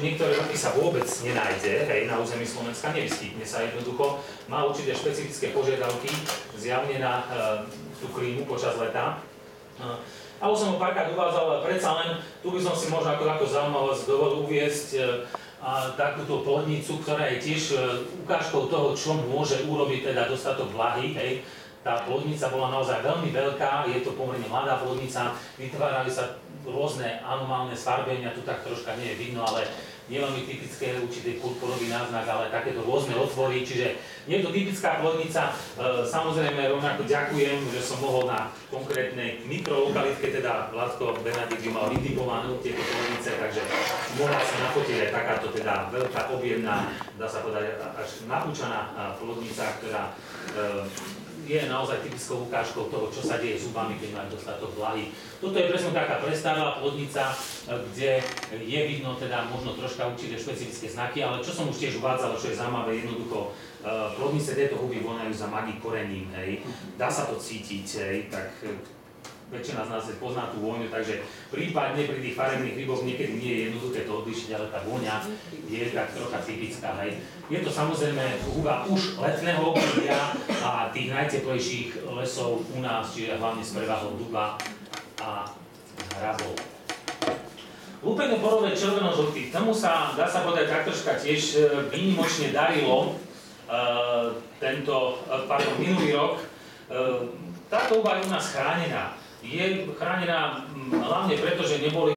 niektoré druhy sa vôbec nenájde, hej, na území Slovenska nevyskytne sa jednoducho, má určité špecifické požiadavky zjavne na tú klímu počas leta. A už som ho párkrát uvádzal, ale predsa len tu by som si možno ako zaujímavosť dovolil uviesť takúto plodnicu, ktorá je tiež ukážkou toho, čo môže urobiť teda dostatok vlahy, hej. Tá plodnica bola naozaj veľmi veľká, je to pomerne mladá plodnica, vytvárali sa rôzne anomálne sfarbenia, tu tak troška nie je vidno, ale nie veľmi typické určitý purpurový náznak, ale takéto rôzne otvory, čiže je to typická plodnica. Samozrejme rovnako ďakujem, že som mohol na konkrétnej mikrolokalitke, teda Vládko Benadik by mal vytipovanú tieto plodnice, takže mohla sa nafotiť aj takáto teda veľká objemná, dá sa povedať až napúčaná plodnica, ktorá je naozaj typickou ukážkou toho, čo sa deje s zubami, keď majú dostatok vlahy. Toto je presne taká prestará plodnica, kde je vidno teda možno troška určité špecifické znaky, ale čo som už tiež uvádzal, čo je zaujímavé, jednoducho plodnice tieto huby vonajú za magí korením, hej. Dá sa to cítiť, hej, tak väčšina z nás pozná tú vôňu, takže prípadne pri tých farebných ryboch niekedy nie je jednoduché to odlišiť, ale tá vôňa je tak trocha typická, hej. Je to samozrejme huba už letného obdobia a tých najteplejších lesov u nás, čiže hlavne s prevahou duba a hrabov. Lúpený borové červeno-žltý, tomu sa, dá sa povedať, tak troška tiež výnimočne darilo minulý rok. Táto huba je u nás chránená. Je chránená hlavne preto, že neboli